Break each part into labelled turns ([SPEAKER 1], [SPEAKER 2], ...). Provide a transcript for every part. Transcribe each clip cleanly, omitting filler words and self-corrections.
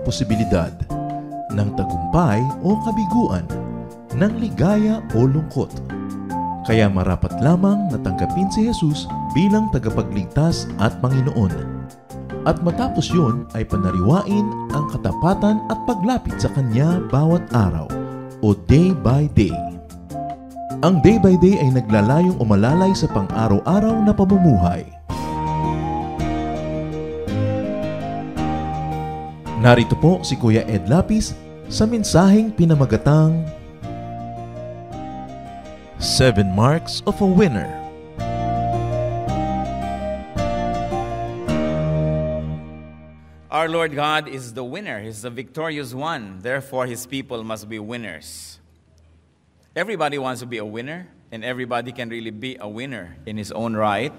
[SPEAKER 1] posibilidad ng tagumpay o kabiguan, ng ligaya o lungkot. Kaya marapat lamang na tanggapin si Jesus bilang tagapagligtas at Panginoon. At matapos yun ay panariwain ang katapatan at paglapit sa Kanya bawat araw o day by day. Ang day by day ay naglalayong umalalay sa pang-araw-araw na pamumuhay. Narito po si Kuya Ed Lapis sa mensaheng pinamagatang 7 Marks of a Winner.
[SPEAKER 2] Our Lord God is the winner. He's the victorious one. Therefore, His people must be winners. Everybody wants to be a winner, and everybody can really be a winner in his own right,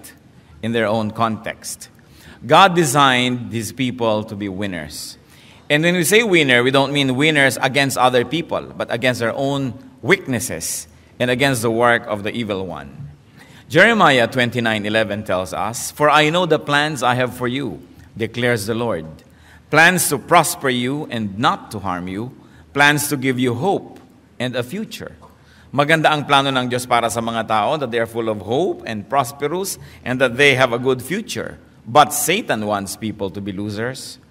[SPEAKER 2] in their own context. God designed His people to be winners. And when we say winner, we don't mean winners against other people, but against their own weaknesses and against the work of the evil one. Jeremiah 29:11 tells us, "For I know the plans I have for you, declares the Lord. Plans to prosper you and not to harm you, plans to give you hope and a future." Maganda ang plano ng Diyos para sa mga tao, that they are full of hope and prosperous and that they have a good future. But Satan wants people to be losers.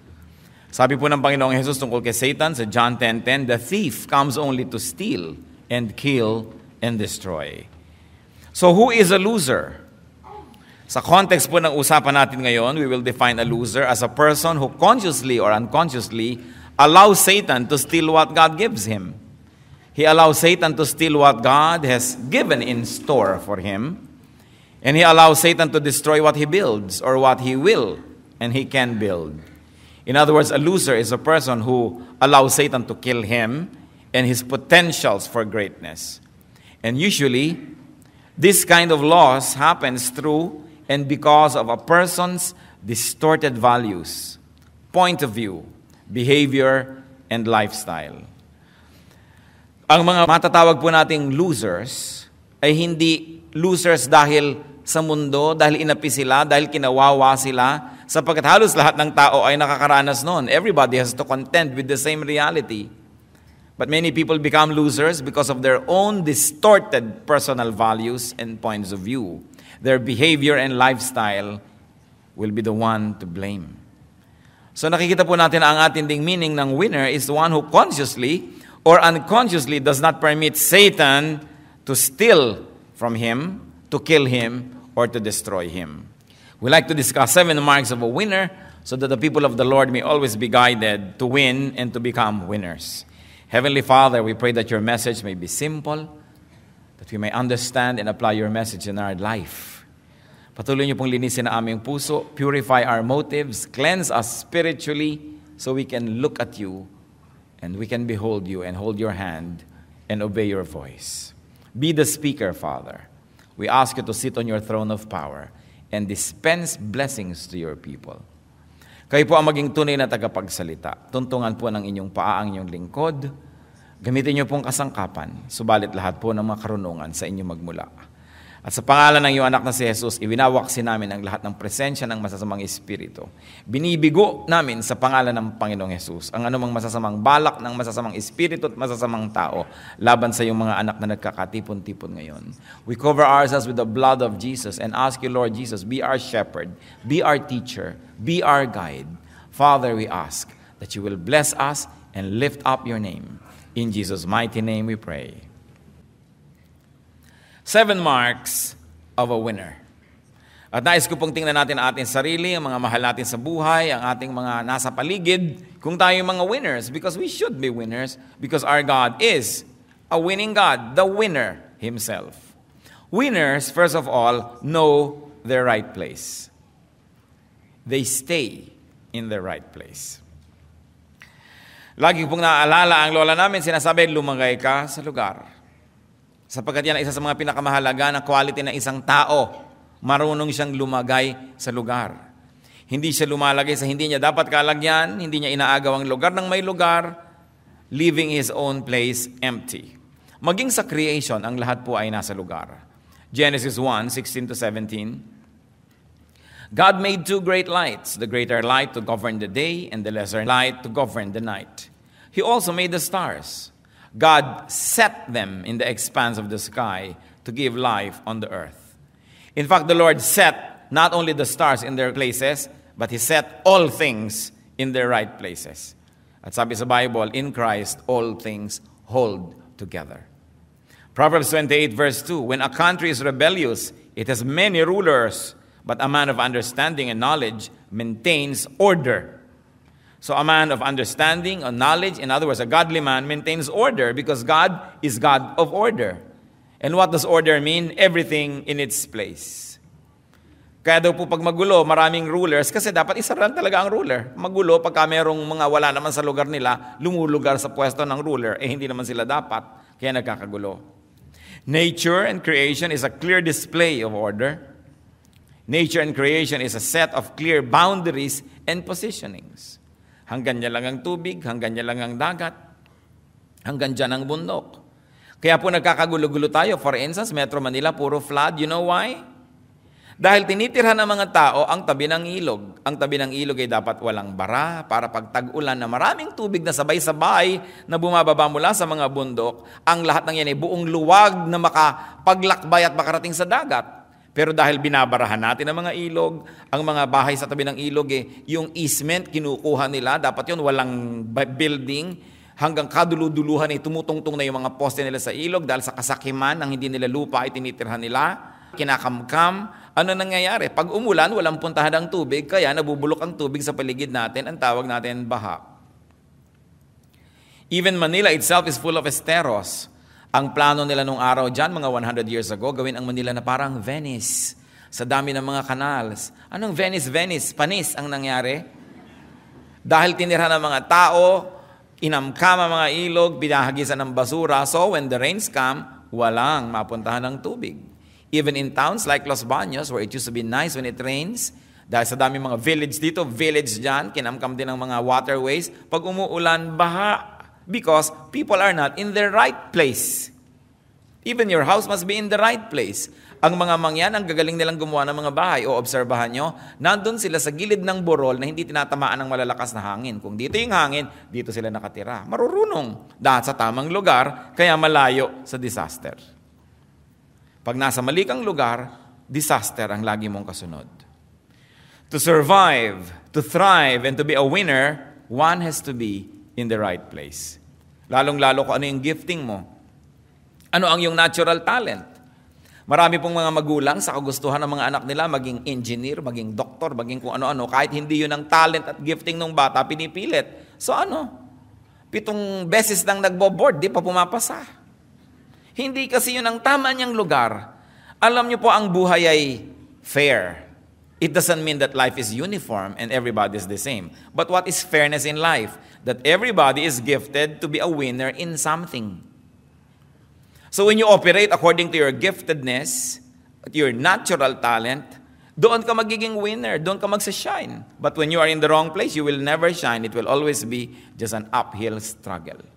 [SPEAKER 2] Sabi po ng Panginoong Jesus tungkol kay Satan sa John 10:10, "The thief comes only to steal and kill and destroy." So who is a loser? Sa context po ng usapan natin ngayon, we will define a loser as a person who consciously or unconsciously allows Satan to steal what God gives him. He allows Satan to steal what God has given in store for him. And he allows Satan to destroy what he builds or what he will and he can build. In other words, a loser is a person who allows Satan to kill him and his potentials for greatness. And usually, this kind of loss happens through and because of a person's distorted values, point of view, behavior, and lifestyle. Ang mga matatawag po nating losers ay hindi losers dahil sa mundo, dahil inapi sila, dahil kinawawa sila, sapagkat halos lahat ng tao ay nakakaranas noon. Everybody has to contend with the same reality. But many people become losers because of their own distorted personal values and points of view. Their behavior and lifestyle will be the one to blame. So nakikita po natin ang ating ding meaning ng winner is the one who consciously or unconsciously does not permit Satan to steal from him, to kill him, or to destroy him. We like to discuss 7 marks of a winner so that the people of the Lord may always be guided to win and to become winners. Heavenly Father, we pray that your message may be simple, that we may understand and apply your message in our life. Patuloy niyo pong linisin ang aming puso, purify our motives, cleanse us spiritually so we can look at you and we can behold you and hold your hand and obey your voice. Be the speaker, Father. We ask you to sit on your throne of power and dispense blessings to your people. Kayo po ang maging tunay na tagapagsalita. Tuntungan po ng inyong paa ang inyong lingkod. Gamitin niyo pong kasangkapan, subalit lahat po ng mga karunungan sa inyo magmula. At sa pangalan ng iyong anak na si Jesus, ibinawaksin namin ang lahat ng presensya ng masasamang espiritu. Binibigo namin sa pangalan ng Panginoong Jesus ang anumang masasamang balak ng masasamang espiritu at masasamang tao laban sa iyong mga anak na nagkakatipon-tipon ngayon. We cover ourselves with the blood of Jesus and ask you, Lord Jesus, be our shepherd, be our teacher, be our guide. Father, we ask that you will bless us and lift up your name. In Jesus' mighty name we pray. 7 marks of a winner. At nais ko pong tingnan natin ang ating sarili, ang mga mahal natin sa buhay, ang ating mga nasa paligid, kung tayo yung mga winners, because we should be winners, because our God is a winning God, the winner Himself. Winners, first of all, know their right place. They stay in the right place. Lagi pong naaalala ang lola namin, sinasabi, lumagay ka sa lugar. Sapagkat yan ay isa sa mga pinakamahalaga na quality ng isang tao. Marunong siyang lumagay sa lugar. Hindi siya lumalagay sa hindi niya dapat kalagyan, hindi niya inaagaw ang lugar ng may lugar, leaving his own place empty. Maging sa creation, ang lahat po ay nasa lugar. Genesis 1:16-17. God made two great lights, the greater light to govern the day and the lesser light to govern the night. He also made the stars. God set them in the expanse of the sky to give life on the earth. In fact, the Lord set not only the stars in their places, but He set all things in their right places. At sabi sa Bible, in Christ, all things hold together. Proverbs 28 verse 2, when a country is rebellious, it has many rulers, but a man of understanding and knowledge maintains order. So a man of understanding or knowledge, in other words, a godly man, maintains order because God is God of order. And what does order mean? Everything in its place. Kaya daw po pag magulo, maraming rulers, kasi dapat isa lang talaga ang ruler. Magulo, pagka merong mga wala naman sa lugar nila, lumulugar sa pwesto ng ruler, hindi naman sila dapat, kaya nagkakagulo. Nature and creation is a clear display of order. Nature and creation is a set of clear boundaries and positionings. Hanggang niya lang ang tubig, hanggang niya lang ang dagat, hanggang dyan ang bundok. Kaya po nagkakagulo-gulo tayo. For instance, Metro Manila, puro flood. You know why? Dahil tinitirhan ng mga tao ang tabi ng ilog. Ang tabi ng ilog ay dapat walang bara para pag tag-ulan na maraming tubig na sabay-sabay na bumababa mula sa mga bundok, ang lahat ng yan ay buong luwag na makapaglakbay at makarating sa dagat. Pero dahil binabarahan natin ang mga ilog, ang mga bahay sa tabi ng ilog, yung easement kinukuha nila, dapat yun walang building, hanggang kaduluduluhan ay tumutungtong na yung mga poste nila sa ilog dahil sa kasakiman ng hindi nila lupa ay tinitirhan nila, kinakamkam. Ano nangyayari? Pag umulan, walang puntahan ng tubig, kaya nabubulok ang tubig sa paligid natin, ang tawag natin baha. Even Manila itself is full of esteros. Ang plano nila nung araw dyan, mga 100 years ago, gawin ang Manila na parang Venice, sa dami ng mga canals. Anong Venice? Venice, panis ang nangyari. Dahil tinirhan ng mga tao, inamkam ang mga ilog, binahagisan ng basura, so when the rains come, walang mapuntahan ng tubig. Even in towns like Los Baños, where it used to be nice when it rains, dahil sa dami mga village dito, village dyan, kinamkam din ng mga waterways, pag umuulan, baha. Because people are not in the right place. Even your house must be in the right place. Ang mga mangyan, ang gagaling nilang gumawa ng mga bahay, o obserbahan nyo, nandun sila sa gilid ng burol na hindi tinatamaan ng malalakas na hangin. Kung dito yung hangin, dito sila nakatira. Marurunong. Dahil sa tamang lugar, kaya malayo sa disaster. Pag nasa mali kang lugar, disaster ang lagi mong kasunod. To survive, to thrive, and to be a winner, one has to be in the right place. Lalong-lalo kung ano yung gifting mo. Ano ang yung natural talent? Marami pong mga magulang sa kagustuhan ng mga anak nila maging engineer, maging doktor, maging kung ano-ano. Kahit hindi yun ang talent at gifting ng bata, pinipilit. So 7 beses nang nagbo-board, di pa pumapasa. Hindi kasi yun ang tama niyang lugar. Alam niyo po, ang buhay ay fair. It doesn't mean that life is uniform and everybody is the same. But what is fairness in life? That everybody is gifted to be a winner in something. So when you operate according to your giftedness, your natural talent, doon ka magiging winner, doon ka magsashine. But when you are in the wrong place, you will never shine. It will always be just an uphill struggle.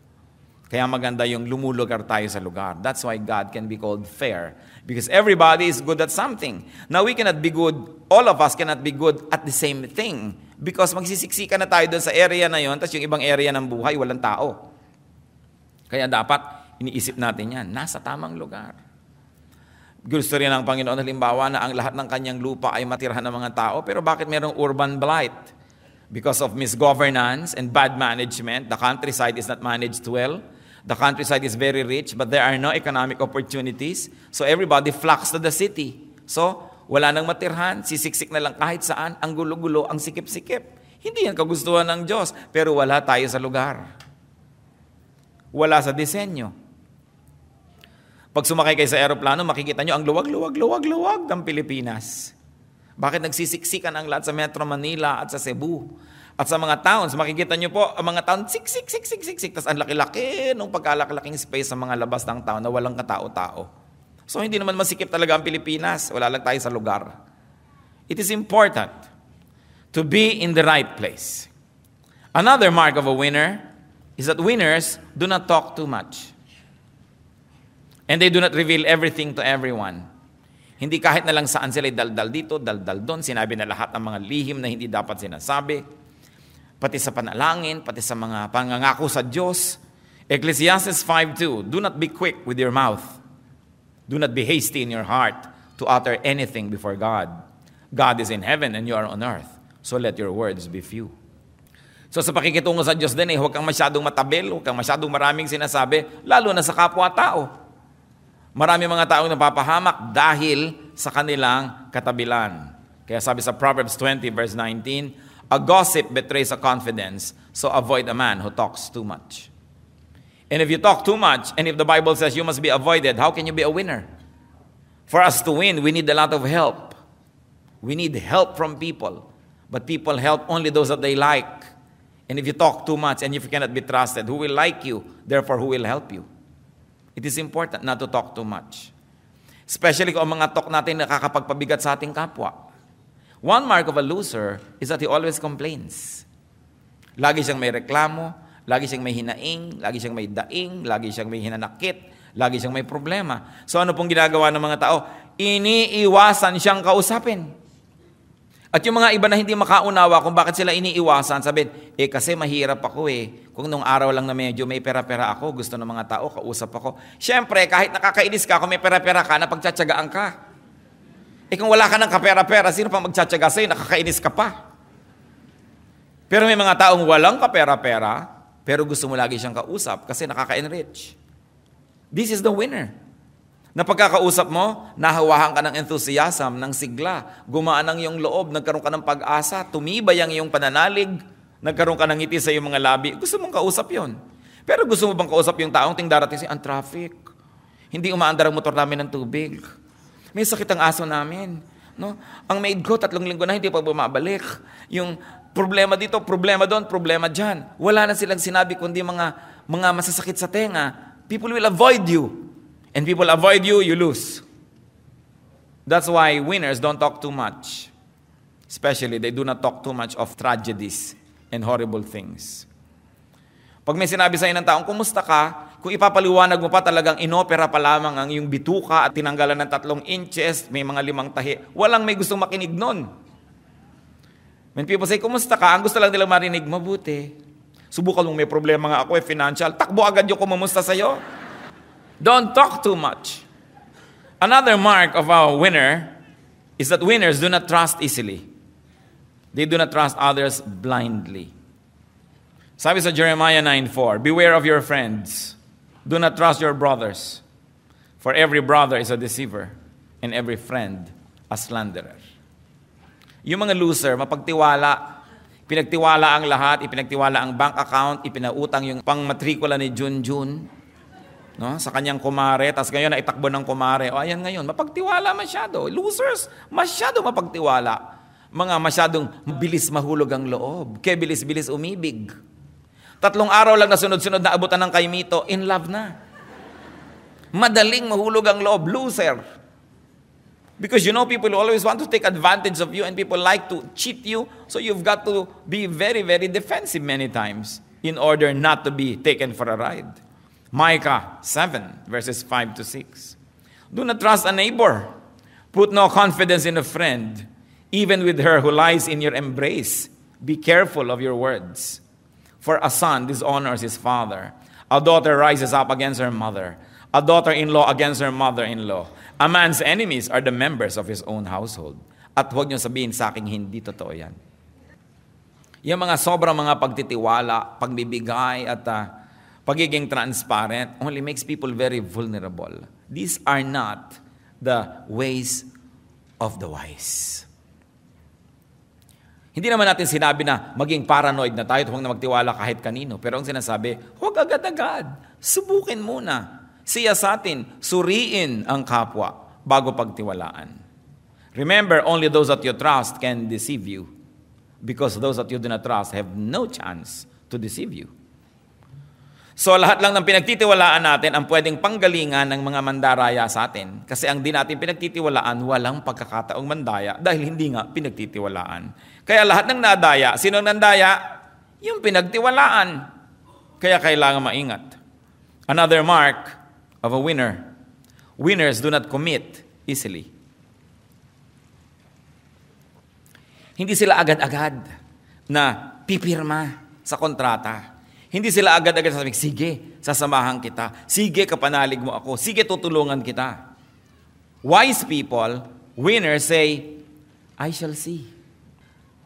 [SPEAKER 2] Kaya maganda yung lumulugar tayo sa lugar. That's why God can be called fair. Because everybody is good at something. Now we cannot be good, all of us cannot be good at the same thing. Because magsisiksikan na tayo doon sa area na yon, tapos yung ibang area ng buhay, walang tao. Kaya dapat, iniisip natin yan, nasa tamang lugar. Gusto rin ng Panginoon, halimbawa na ang lahat ng kanyang lupa ay matirhan ng mga tao, pero bakit mayroong urban blight? Because of misgovernance and bad management, the countryside is not managed well. The countryside is very rich, but there are no economic opportunities. So everybody flocks to the city. So, wala nang matirhan, sisiksik na lang kahit saan, ang gulo-gulo, ang sikip-sikip. Hindi yan kagustuhan ng Diyos, pero wala tayo sa lugar. Wala sa disenyo. Pag sumakay kayo sa aeroplano, makikita nyo ang luwag ng Pilipinas. Bakit nagsisiksikan ang lahat sa Metro Manila at sa Cebu? At sa mga towns, makikita nyo po, ang mga town, siksik. Tapos ang laki-laki nung pagkalaki-laking space sa mga labas ng town na walang katao-tao. So hindi naman masikip talaga ang Pilipinas. Wala lang tayo sa lugar. It is important to be in the right place. Another mark of a winner is that winners do not talk too much. And they do not reveal everything to everyone. Hindi kahit na lang saan sila daldal dito, daldal doon, sinabi na lahat ng mga lihim na hindi dapat sinasabi, pati sa panalangin, pati sa mga pangangako sa Diyos. Ecclesiastes 5:2, do not be quick with your mouth. Do not be hasty in your heart to utter anything before God. God is in heaven and you are on earth, so let your words be few. So sa pakikitungo sa Diyos din, huwag kang masyadong matabil, huwag kang masyadong maraming sinasabi, lalo na sa kapwa-tao. Marami mga taong napapahamak dahil sa kanilang katabilan. Kaya sabi sa Proverbs 20 verse 19, a gossip betrays a confidence, so avoid a man who talks too much. And if you talk too much, and if the Bible says you must be avoided, how can you be a winner? For us to win, we need a lot of help. We need help from people. But people help only those that they like. And if you talk too much and if you cannot be trusted, who will like you? Therefore, who will help you? It is important not to talk too much. Especially kung ang mga talk natin nakakapagpabigat sa ating kapwa. One mark of a loser is that he always complains. Lagi siyang may reklamo, lagi siyang may hinaing, lagi siyang may daing, lagi siyang may hinanakit, lagi siyang may problema. So ano pong ginagawa ng mga tao? Iniiwasan siyang kausapin. At yung mga iba na hindi makaunawa kung bakit sila iniiwasan, sabihin, kasi mahirap ako Kung nung araw lang na medyo may pera-pera ako, gusto ng mga tao, kausap ako. Siyempre, kahit nakakainis ka, kung may pera-pera ka, napagtsatsagaan ka. Kung wala ka ng kapera-pera, sino pa magtsatsaga sa'yo? Nakakainis ka pa. Pero may mga taong walang kapera-pera, pero gusto mo lagi siyang kausap kasi nakaka-enrich. This is the winner. Na pagkakausap mo, nahawahan ka ng enthusiasm, ng sigla, gumaan ang iyong loob, nagkaroon ka ng pag-asa, tumibay ang iyong pananalig, nagkaroon ka ng ngiti sa iyong mga labi. Gusto mong kausap yon. Pero gusto mo bang kausap yung taong ting darating ang traffic? Hindi umaandar ang motor namin ng tubig. May sakit ang aso namin. No? Ang maid ko, 3 linggo na hindi pa bumabalik. Yung problema dito, problema doon, problema dyan. Wala na silang sinabi kundi mga masasakit sa tenga. People will avoid you. And people avoid you, you lose. That's why winners don't talk too much. Especially, they do not talk too much of tragedies and horrible things. Pag may sinabi sa'yo ng taong, kumusta ka? Kung ipapaliwanag mo pa talagang inopera pa lamang ang iyong bituka at tinanggalan ng 3 inches, may mga 5 tahi, walang may gustong makinig nun. When people say, kumusta ka? Ang gusto lang nilang marinig, mabuti. Subukan mong may problema nga ako, financial. Takbo agad yung kumusta sa'yo. Don't talk too much. Another mark of a winner is that winners do not trust easily. They do not trust others blindly. Sabi sa Jeremiah 9:4, beware of your friends. Do not trust your brothers. For every brother is a deceiver, and every friend a slanderer. Yung mga loser, mapagtiwala. Pinagtiwala ang lahat, ipinagtiwala ang bank account, ipinautang yung pangmatrikula ni Junjun. No? Sa kanyang kumare, tapos ngayon na itakbo ng kumare. O ayan ngayon, mapagtiwala masyado. Losers, masyado mapagtiwala. Mga masyadong bilis mahulog ang loob. Kaya bilis-bilis umibig. 3 araw lang na sunod-sunod na abutan ng kaimito, in love na. Madaling mahulog ang loob, loser. Because people always want to take advantage of you and people like to cheat you. So you've got to be very, very defensive many times in order not to be taken for a ride. Micah 7, verses 5-6. Do not trust a neighbor. Put no confidence in a friend, even with her who lies in your embrace. Be careful of your words. For a son dishonors his father. A daughter rises up against her mother. A daughter-in-law against her mother-in-law. A man's enemies are the members of his own household. At huwag niyo sabihin sa akin, hindi totoo yan. Yung mga sobrang mga pagtitiwala, pagbibigay, at pagiging transparent only makes people very vulnerable. These are not the ways of the wise. Hindi naman natin sinabi na maging paranoid na tayo at huwag na magtiwala kahit kanino. Pero ang sinasabi, huwag agad-agad. Subukin muna. Siyasatin, suriin ang kapwa bago pagtiwalaan. Remember, only those that you trust can deceive you. Because those that you do not trust have no chance to deceive you. So lahat lang ng pinagtitiwalaan natin ang pwedeng panggalingan ng mga mandaraya sa atin. Kasi ang di natin pinagtitiwalaan, walang pagkakataong mandaya dahil hindi nga pinagtitiwalaan. Kaya lahat ng nadaya, sino ang nandaya? Yung pinagtiwalaan. Kaya kailangan maingat. Another mark of a winner. Winners do not commit easily. Hindi sila agad-agad na pipirma sa kontrata. Hindi sila agad-agad sasabihin, sige, sasamahan kita. Sige, kapanalig mo ako. Sige, tutulungan kita. Wise people, winners, say, I shall see.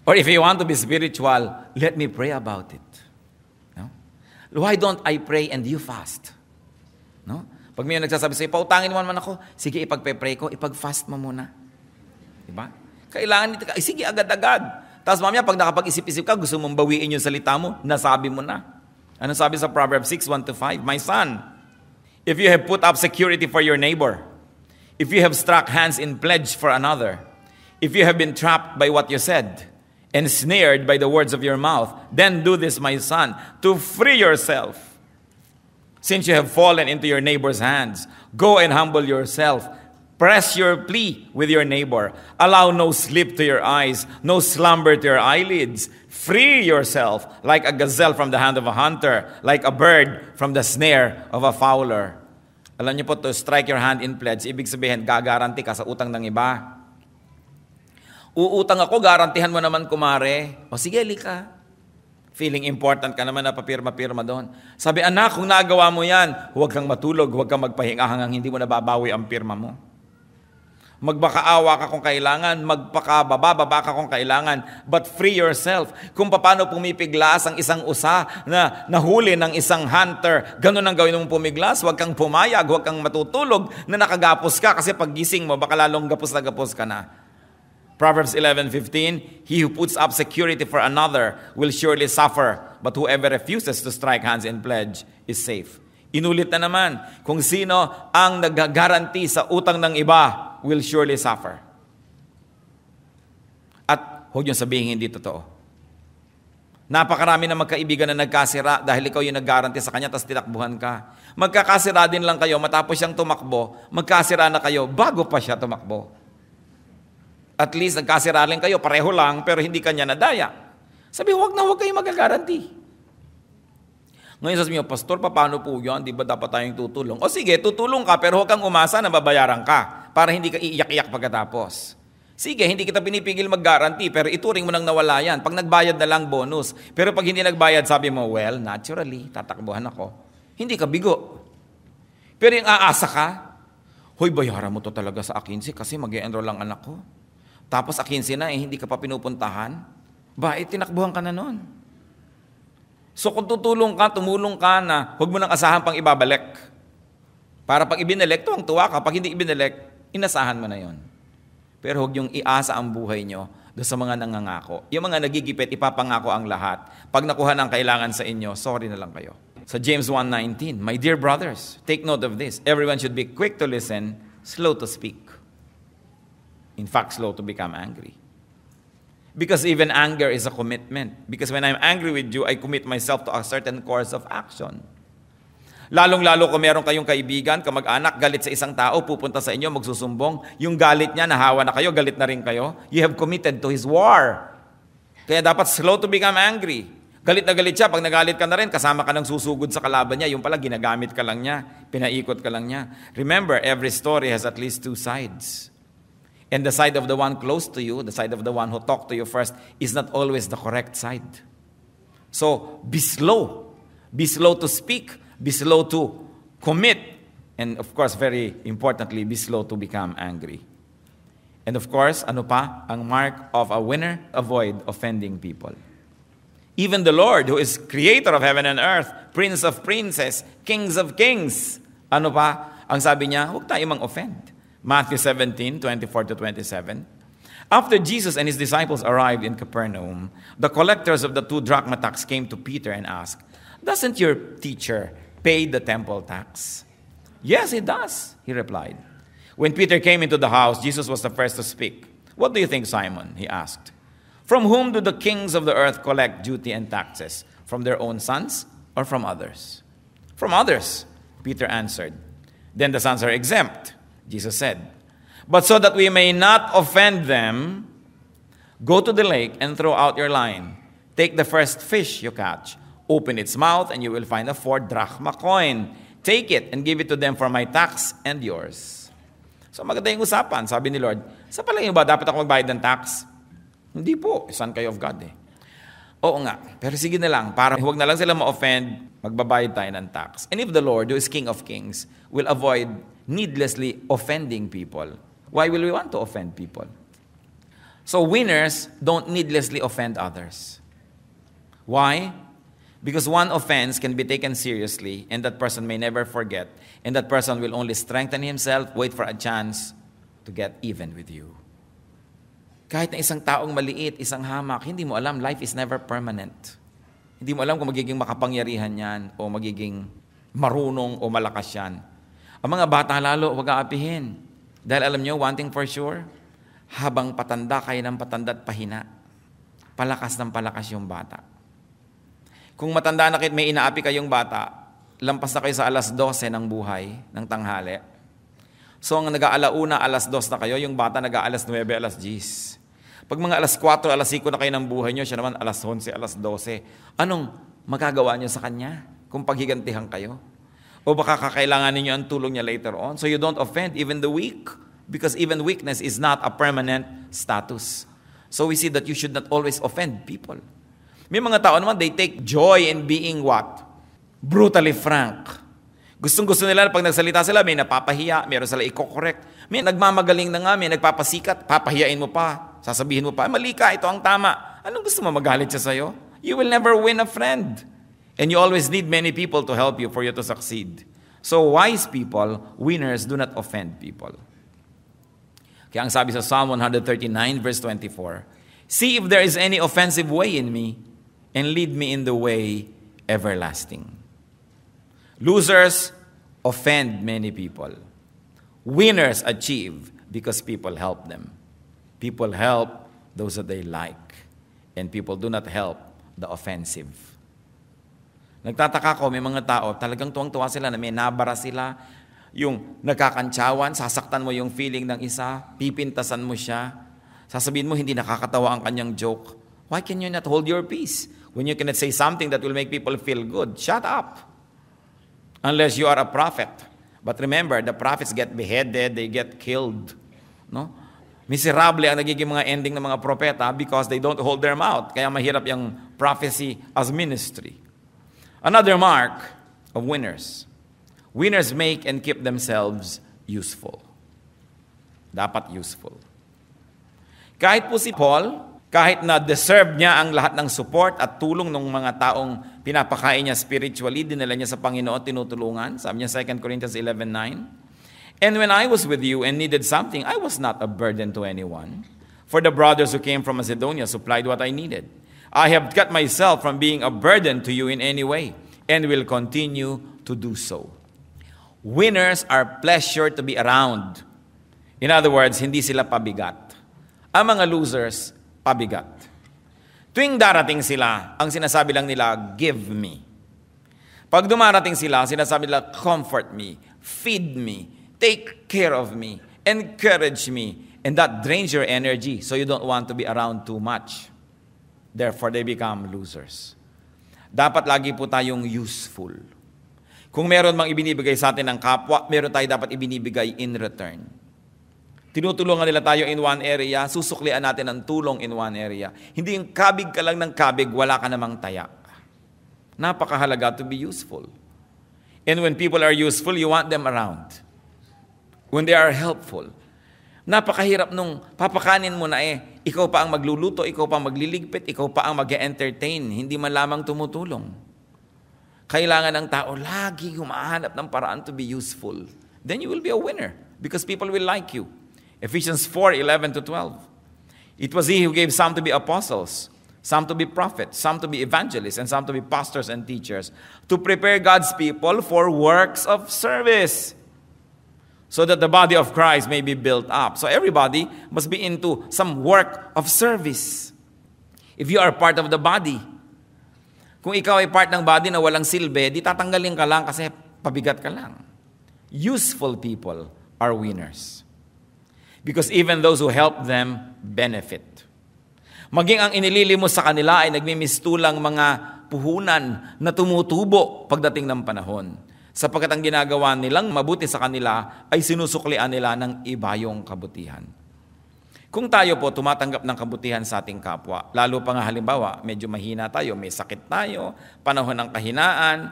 [SPEAKER 2] Or if you want to be spiritual, let me pray about it. No? Why don't I pray and you fast? No? Pag may nagsasabi sa'yo, pautangin mo naman ako, sige, ipagpe-pray ko, ipag-fast mo muna. Diba? Kailangan nito ka, sige, agad-agad. Tapos mamaya, pag nakapag-isip-isip ka, gusto mong bawiin yung salita mo, nasabi mo na. Ano sabi sa Proverbs 6:1-5? My son, if you have put up security for your neighbor, if you have struck hands in pledge for another, if you have been trapped by what you said, and snared by the words of your mouth, then do this, my son, to free yourself. Since you have fallen into your neighbor's hands, go and humble yourself. Press your plea with your neighbor. Allow no sleep to your eyes, no slumber to your eyelids. Free yourself like a gazelle from the hand of a hunter, like a bird from the snare of a fowler. Alam niyo po, to strike your hand in pledge, ibig sabihin, gagaranti ka sa utang ng iba. Uutang ako, garantihan mo naman, kumare. O sige, lika. Feeling important ka naman na papirma-pirma doon. Sabi, anak, kung nagawa mo yan, huwag kang matulog, huwag kang magpahinga hanggang hindi mo nababawi ang pirma mo. Magbakaawa ka kung kailangan, magpakababa ka kung kailangan, but free yourself. Kung paano pumipiglas ang isang usa na nahuli ng isang hunter, ganun ang gawin mong pumiglas, huwag kang pumayag, huwag kang matutulog na nakagapos ka kasi paggising mo, baka lalong gapos na gapos ka na. Proverbs 11:15, he who puts up security for another will surely suffer, but whoever refuses to strike hands in pledge is safe. Inulit na naman, kung sino ang nag-guarantee sa utang ng iba will surely suffer. At huwag niyong sabihin hindi totoo. Napakarami na magkaibigan na nagkasira dahil ikaw yung nag-guarantee sa kanya tapos tinakbuhan ka. Magkakasira din lang kayo, matapos siyang tumakbo, magkasira na kayo bago pa siya tumakbo. At least nagkasira rin kayo, pareho lang, pero hindi kanya nadaya. Sabi, huwag kayo mag-guarantee. Ngayon sasabihin niyo, Pastor, paano po yan? Di ba dapat tayong tutulong? O sige, tutulong ka, pero huwag kang umasa na babayaran ka para hindi ka iiyak-iyak pagkatapos. Sige, hindi kita pinipigil mag-guarantee, pero ituring mo nang nawala yan. Pag nagbayad na lang, bonus. Pero pag hindi nagbayad, sabi mo, well, naturally, tatakbuhan ako. Hindi ka bigo. Pero yung aasa ka, hoy, bayaran mo to talaga sa akinsi kasi mag-e-enroll lang anak ko. Tapos akinsi na, hindi ka pa pinupuntahan. Tinakbuhan ka na nun. So kung tutulong ka, tumulong ka na, huwag mo nang asahan pang ibabalik. Para pag ibinalik, tuwang-tuwa ka. Pag hindi ibinalik, inasahan mo na yon. Pero huwag yung iasa ang buhay nyo doon sa mga nangangako. Yung mga nagigipit, ipapangako ang lahat. Pag nakuha ng kailangan sa inyo, sorry na lang kayo. Sa James 1:19, my dear brothers, take note of this. Everyone should be quick to listen, slow to speak. In fact, slow to become angry. Because even anger is a commitment. Because when I'm angry with you, I commit myself to a certain course of action. Lalong-lalo kung meron kayong kaibigan, kamag-anak, galit sa isang tao, pupunta sa inyo, magsusumbong. Yung galit niya, nahawa na kayo, galit na rin kayo. You have committed to his war. Kaya dapat slow to become angry. Galit na galit siya, pag nagalit ka na rin, kasama ka ng susugod sa kalaban niya, yung pala ginagamit ka lang niya, pinaikot ka lang niya. Remember, every story has at least two sides. And the side of the one close to you, the side of the one who talked to you first, is not always the correct side. So, be slow. Be slow to speak. Be slow to commit. And of course, very importantly, be slow to become angry. And of course, ano pa? Ang mark of a winner, avoid offending people. Even the Lord, who is creator of heaven and earth, prince of princes, kings of kings, ano pa? Ang sabi niya, huwag tayo mang-offend. Matthew 17:24-27. After Jesus and his disciples arrived in Capernaum, the collectors of the 2 drachma tax came to Peter and asked, doesn't your teacher pay the temple tax? Yes, he does, he replied. When Peter came into the house, Jesus was the first to speak. What do you think, Simon? He asked. From whom do the kings of the earth collect duty and taxes? From their own sons or from others? From others, Peter answered. Then the sons are exempt. Jesus said, but so that we may not offend them, go to the lake and throw out your line. Take the first fish you catch, open its mouth, and you will find a 4 drachma coin. Take it and give it to them for my tax and yours. So maganda yung usapan, sabi ni Lord, sa palagay mo ba dapat ako magbayad ng tax? Hindi po, son kayo of God eh. Oo nga, pero sige na lang, para huwag na lang sila ma-offend, magbabayad tayo ng tax. And if the Lord, who is King of Kings, will avoid needlessly offending people, why will we want to offend people? So winners don't needlessly offend others. Why? Because one offense can be taken seriously and that person may never forget, and that person will only strengthen himself, wait for a chance to get even with you. Kahit na isang taong maliit, isang hamak, hindi mo alam, life is never permanent. Hindi mo alam kung magiging makapangyarihan yan o magiging marunong o malakas yan. Ang mga bata lalo, huwag aapihin. Dahil alam nyo, one thing for sure, habang patanda kayo ng patanda at pahina, palakas ng palakas yung bata. Kung matanda na kayo, may inaapi kayong bata, lampas na kayo sa 12:00 ng buhay, ng tanghali. So, ang nag-aalauna, 2:00 na kayo, yung bata nag-9, 10:00. Pag mga 4:00, 5:00 na kayo ng buhay nyo, siya naman 11:00, 12:00. Anong magagawa nyo sa kanya kung paghigantihan kayo? O baka kakailangan ninyo ang tulong niya later on. So you don't offend even the weak, because even weakness is not a permanent status. So we see that you should not always offend people. May mga tao naman, they take joy in being what? Brutally frank. Gustong-gusto nila pag nagsalita sila, may napapahiya, meron sila i-correct. May nagmamagaling na nga, may nagpapasikat, papahiyain mo pa, sasabihin mo pa, mali ka, ito ang tama. Anong gusto mo, magalit siya sa'yo? You will never win a friend. And you always need many people to help you for you to succeed. So wise people, winners, do not offend people. Kaya ang sabi sa Psalm 139 verse 24, see if there is any offensive way in me, and lead me in the way everlasting. Losers offend many people. Winners achieve because people help them. People help those that they like. And people do not help the offensive. Nagtataka ko, may mga tao, talagang tuwang-tuwa sila na may nabara sila. Yung nagkakantsawan, sasaktan mo yung feeling ng isa, pipintasan mo siya, sasabihin mo hindi nakakatawa ang kanyang joke. Why can you not hold your peace? When you cannot say something that will make people feel good, shut up. Unless you are a prophet. But remember, the prophets get beheaded, they get killed. No? Miserable ang nagiging mga ending ng mga propeta because they don't hold their mouth. Kaya mahirap yung prophecy as ministry. Another mark of winners. Winners make and keep themselves useful. Dapat useful. Kahit po si Paul, kahit na deserve niya ang lahat ng support at tulong ng mga taong pinapakain niya spiritually, dinala niya sa Panginoon, tinutulungan. Sabi niya 2 Corinthians 11:9. And when I was with you and needed something, I was not a burden to anyone. For the brothers who came from Macedonia supplied what I needed. I have cut myself from being a burden to you in any way and will continue to do so. Winners are pleasure to be around. In other words, hindi sila pabigat. Ang mga losers, pabigat. Tuwing darating sila, ang sinasabi lang nila, give me. Pag dumarating sila, sinasabi nila, comfort me, feed me, take care of me, encourage me, and that drains your energy, so you don't want to be around too much. Therefore, they become losers. Dapat lagi po tayong useful. Kung meron mang ibinibigay sa atin ng kapwa, meron tayo dapat ibinibigay in return. Tinutulungan nila tayo in one area, susuklian natin ang tulong in one area. Hindi yung kabig ka lang ng kabig, wala ka namang taya. Napakahalaga to be useful. And when people are useful, you want them around. When they are helpful. Napakahirap nung papakanin mo na ikaw pa ang magluluto, ikaw pa ang magliligpit, ikaw pa ang mag-entertain, hindi man lamang tumutulong. Kailangan ng tao lagi humahanap ng paraan to be useful. Then you will be a winner because people will like you. Ephesians 4:11-12. It was he who gave some to be apostles, some to be prophets, some to be evangelists, and some to be pastors and teachers, to prepare God's people for works of service, so that the body of Christ may be built up. So everybody must be into some work of service. If you are part of the body, kung ikaw ay part ng body na walang silbi, di tatanggalin ka lang kasi pabigat ka lang. Useful people are winners. Because even those who help them benefit. Maging ang inililimos sa kanila ay nagmimistulang mga puhunan na tumutubo pagdating ng panahon. Sapagkat ang ginagawa nilang mabuti sa kanila ay sinusuklian nila ng ibayong kabutihan. Kung tayo po tumatanggap ng kabutihan sa ating kapwa, lalo pa nga halimbawa, medyo mahina tayo, may sakit tayo, panahon ng kahinaan,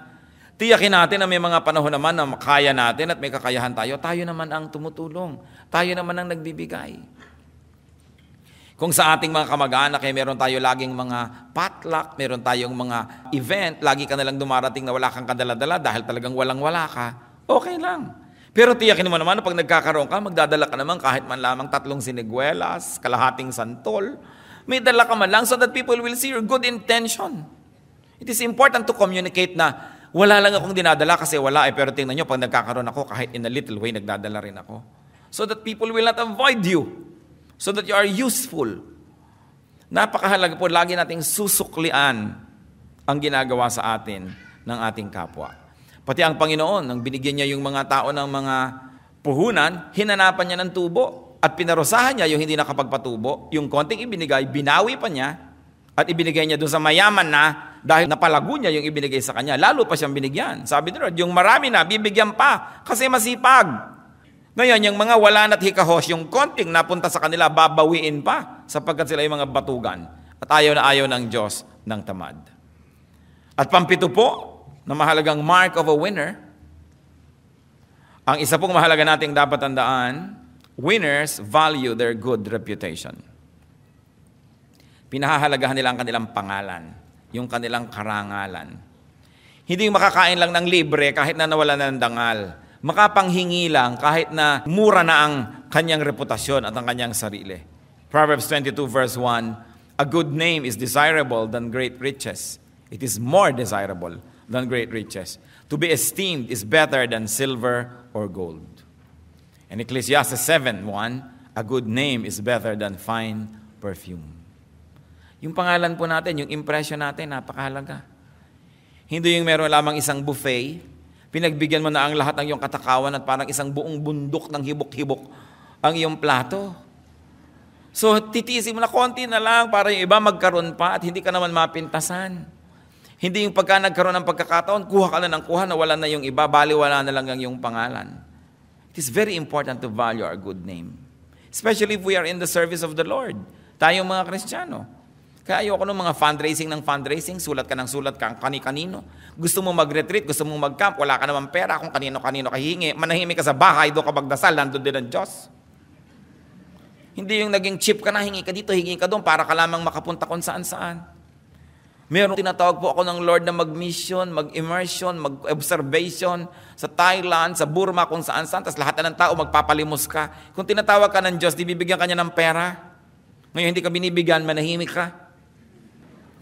[SPEAKER 2] tiyakin natin na may mga panahon naman na kaya natin at may kakayahan tayo, tayo naman ang tumutulong, tayo naman ang nagbibigay. Kung sa ating mga kamag-anak, meron tayo laging mga potluck, meron tayong mga event, lagi ka nalang dumarating na wala kang kadala-dala dahil talagang walang-wala ka, okay lang. Pero tiyakin mo naman na pag nagkakaroon ka, magdadala ka naman kahit man lamang 3 siniguelas, kalahating santol. May dala ka man lang so that people will see your good intention. It is important to communicate na wala lang akong dinadala kasi wala pero tingnan nyo, pag nagkakaroon ako, kahit in a little way, nagdadala rin ako. So that people will not avoid you. So that you are useful. Napakahalaga po, lagi nating susuklian ang ginagawa sa atin ng ating kapwa. Pati ang Panginoon, nang binigyan niya yung mga tao ng mga puhunan, hinanapan niya ng tubo at pinarusahan niya yung hindi nakapagpatubo. Yung konting ibinigay, binawi pa niya at ibinigay niya doon sa mayaman na dahil napalago niya yung ibinigay sa kanya. Lalo pa siyang binigyan. Sabi ni Lord, yung marami na, bibigyan pa kasi masipag. Ngayon, yung mga wala na't hikahos, yung konting napunta sa kanila, babawiin pa sapagkat sila yung mga batugan. At ayaw na ayaw ng Diyos ng tamad. At pampito po, na mahalagang mark of a winner, ang isa pong mahalaga nating dapat tandaan, winners value their good reputation. Pinahahalagahan nila ang kanilang pangalan, yung kanilang karangalan. Hindi makakain lang ng libre kahit na nawala na ng dangal. Makapanghingi lang kahit na mura na ang kanyang reputasyon at ang kanyang sarili. Proverbs 22 verse 1, a good name is desirable than great riches. It is more desirable than great riches. To be esteemed is better than silver or gold. And Ecclesiastes 7:1, a good name is better than fine perfume. Yung pangalan po natin, yung impression natin, napakahalaga. Hindi yung meron lamang isang buffet, pinagbigyan mo na ang lahat ng iyong katakawan at parang isang buong bundok ng hibok-hibok ang iyong plato. So, titiisin mo na konti na lang para yung iba magkaroon pa at hindi ka naman mapintasan. Hindi yung pagka nagkaroon ng pagkakataon, kuha ka na ng kuha, nawala na yung iba, baliwala na lang ang yung pangalan. It is very important to value our good name. Especially if we are in the service of the Lord. Tayong mga Kristiyano. Kaya ayoko ng mga fundraising, sulat ka ng sulat ka, kani-kanino. Gusto mo mag-retreat, gusto mo mag-camp, wala ka naman pera, kung kanino-kanino ka hihingi, manahimik ka sa bahay, doon ka magdasal, nandun din ang Diyos. Hindi yung naging cheap ka na, hingi ka dito, hingi ka doon, para ka lamang makapunta kung saan-saan. Meron tinatawag po ako ng Lord na mag-mission, mag-immersion, mag-observation sa Thailand, sa Burma, kung saan-saan. Tapos lahat na ng tao magpapalimos ka. Kung tinatawag ka ng Diyos, di bibigyan ka niya ng pera. Ngayon hindi ka binibigyan, manahimik ka.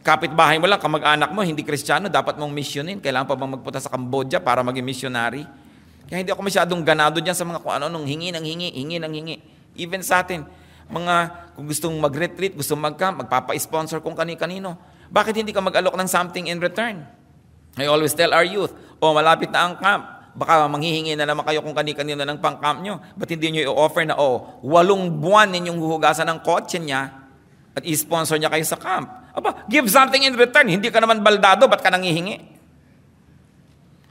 [SPEAKER 2] Kapitbahay mo lang, kamag-anak mo, hindi Kristiyano, dapat mong missionin. Kailangan pa bang magpunta sa Cambodia para maging missionary? Kaya hindi ako masyadong ganado dyan sa mga kung ano, nung hingi ng hingi. Even sa atin, kung gustong mag-retreat, gustong mag-camp, magpapa-sponsor kung kani-kanino. Bakit hindi ka mag-alok ng something in return? I always tell our youth, malapit na ang camp. Baka manghihingi na naman kayo kung kani-kanino ng pang-camp nyo. Ba't hindi nyo i-offer na, 8 buwan ninyong huhugasan ng kotse niya at i-sponsor niya kayo sa camp? Give something in return. Hindi ka naman baldado, ba't ka nanghihingi?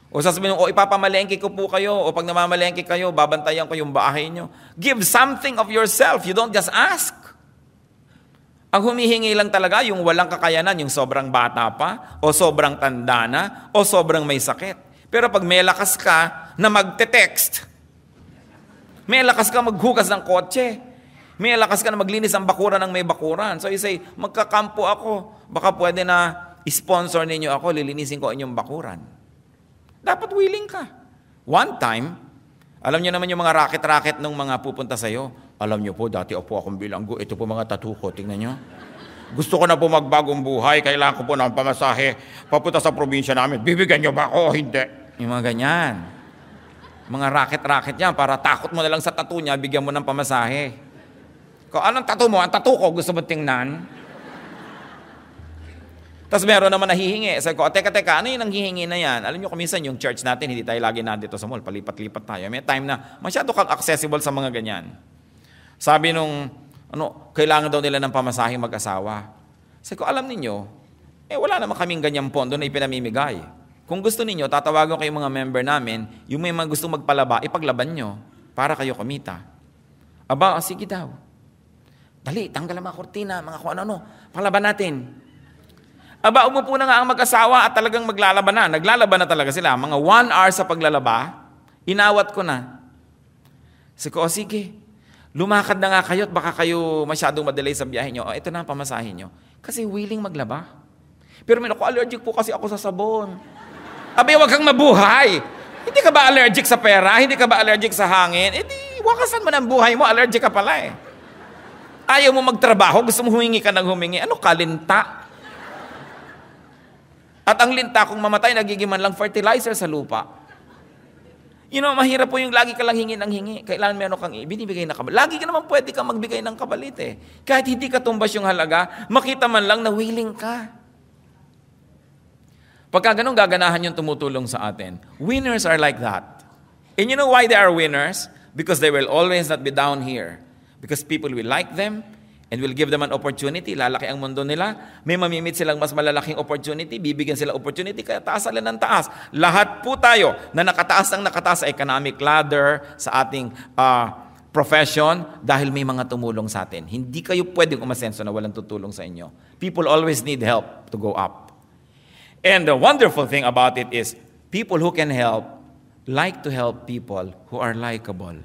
[SPEAKER 2] O sasabihin mo, ipapamalengke ko po kayo, o pag namamalengke kayo, babantayan ko yung bahay nyo. Give something of yourself. You don't just ask. Ang humihingi lang talaga yung walang kakayanan, yung sobrang bata pa, o sobrang tanda na, o sobrang may sakit. Pero pag may lakas ka na magte-text, may lakas ka maghugas ng kotse, may lakas ka na maglinis ang bakuran ng may bakuran. So you say, magkakampo ako, baka pwede na sponsor ninyo ako, lilinisin ko inyong bakuran. Dapat willing ka. One time, alam niyo naman yung mga racket-racket ng mga pupunta sa'yo. Alam niyo po, dati po akong bilanggo. Ito po mga tattoo ko. Tingnan niyo. Gusto ko na po magbagong buhay. Kailangan ko po ng pamasahe. Papunta sa probinsya namin. Bibigyan niyo ba ako? Hindi. Yung mga ganyan. Mga racket-racket yan. Para takot mo na lang sa tattoo niya, bigyan mo ng pamasahe. Kung anong tattoo mo? Ang tattoo ko. Gusto mo tingnan? Tapos meron naman nahihingi. Sabi ko, teka, ano yung nanghihingi na yan? Alam nyo, kuminsan yung church natin, hindi tayo lagi nandito sa mall. Palipat-lipat tayo. May time na masyado kang accessible sa mga ganyan. Sabi nung, kailangan daw nila ng pamasahing mag-asawa. Sabi ko, alam ninyo, wala naman kaming ganyang pondo na ipinamimigay. Kung gusto ninyo, tatawagan kayo mga member namin, yung may mga gusto magpalaba, ipaglaban nyo para kayo kumita. Sige daw. Dali, tanggal ang mga kortina, mga kung ano-ano. Panglaban natin. Aba, umupo na nga ang mag-asawa at talagang maglalaban na. Naglalaban na talaga sila. Mga 1 hour sa paglalaba, inawat ko na. Sabi ko, sige, lumakad na nga kayo at baka kayo masyadong madelay sa biyahe nyo. Ito na ang pamasahin nyo. Kasi willing maglaba. Pero may allergic po kasi ako sa sabon. Abay, wag kang mabuhay. Hindi ka ba allergic sa pera? Hindi ka ba allergic sa hangin? Di, wakasan mo ng buhay mo, allergic ka pala eh. Ayaw mo magtrabaho, gusto mo humingi ka ng humingi. Ano ka, linta? At ang linta, kung mamatay, nagiging man lang fertilizer sa lupa. Mahirap po yung lagi ka lang hingi ng hingi. Kailangan meron kang binibigay na kabalit. Lagi ka naman pwede kang magbigay ng kabalit eh. Kahit hindi ka tumbas yung halaga, makita man lang na willing ka. Pagka ganun gaganahan yung tumutulong sa atin. Winners are like that. And you know why they are winners? Because they will always not be down here. Because people will like them and will give them an opportunity. Lalaki ang mundo nila. May mamimit silang mas malalaking opportunity. Bibigyan sila opportunity. Kaya taas sila ng taas. Lahat po tayo na nakataas sa economic ladder, sa ating profession, dahil may mga tumulong sa atin. Hindi kayo pwedeng umasenso na walang tutulong sa inyo. People always need help to go up. And the wonderful thing about it is, people who can help, like to help people who are likable.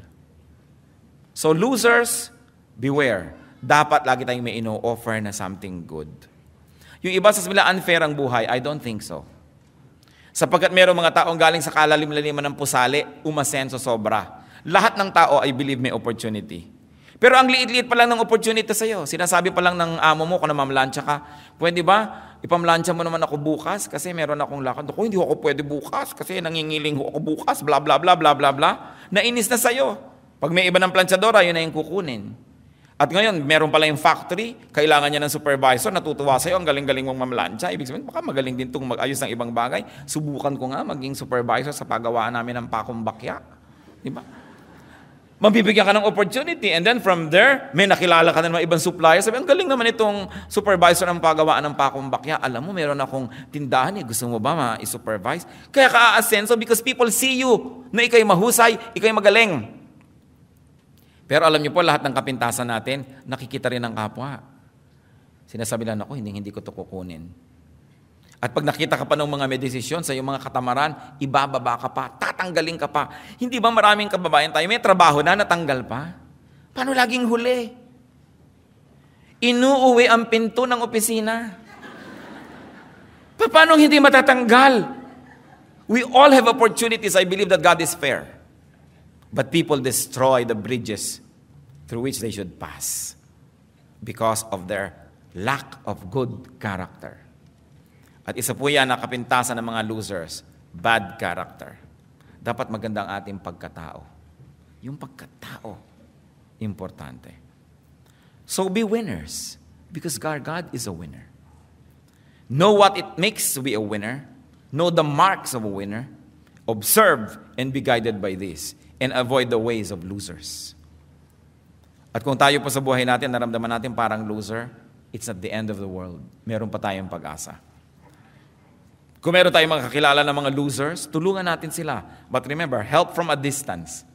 [SPEAKER 2] So losers, beware. Dapat lagi tayong may ino-offer na something good. Yung iba sa sila unfair ang buhay, I don't think so. Sapagkat mayroong mga taong galing sa kalalim-laliman ng pusali, umasenso sobra. Lahat ng tao, I believe, may opportunity. Pero ang liit-liit pa lang ng opportunity sa'yo. Sinasabi pa lang ng amo mo kung namamlansya ka, pwede ba, ipamlansya mo naman ako bukas kasi meron akong lakad. Ako, hindi ako pwede bukas kasi nangingiling ako bukas, bla bla bla bla bla bla. Nainis na sa'yo. Pag may iba ng planchadora, yun na yung kukunin. At ngayon, meron pala yung factory, kailangan niya ng supervisor, natutuwa sa'yo, ang galing-galing mong mamlansya. Ibig sabihin, baka magaling din itong mag-ayos ng ibang bagay. Subukan ko nga maging supervisor sa paggawaan namin ng pakumbakya. Di ba? Mabibigyan ka ng opportunity. And then from there, may nakilala ka ng mga ibang supplier. Sabi, ang galing naman itong supervisor ng paggawaan ng pakumbakya. Alam mo, meron akong tindahan eh. Gusto mo ba ma-supervise? Kaya ka-asenso because people see you na ikaw'y mahusay, ikaw'y magaling. Pero alam niyo po, lahat ng kapintasan natin, nakikita rin ng kapwa. Sinasabi lang ako, hindi ko ito kukunin. At pag nakita ka pa ng mga may desisyon sa iyong mga katamaran, ibababa ka pa, tatanggalin ka pa. Hindi ba maraming kababayan tayo, may trabaho na natanggal pa? Paano laging huli? Inuuwi ang pinto ng opisina. Paano hindi matatanggal? We all have opportunities. I believe that God is fair. But people destroy the bridges through which they should pass because of their lack of good character. At isa po yan na kapintasan ng mga losers, bad character. Dapat maganda ang ating pagkatao. Yung pagkatao, importante. So be winners, because God is a winner. Know what it makes to be a winner. Know the marks of a winner. Observe and be guided by this. And avoid the ways of losers. At kung tayo po sa buhay natin, naramdaman natin parang loser, it's not the end of the world. Meron pa tayong pag-asa. Kung meron tayong mga kakilala ng mga losers, tulungan natin sila. But remember, help from a distance.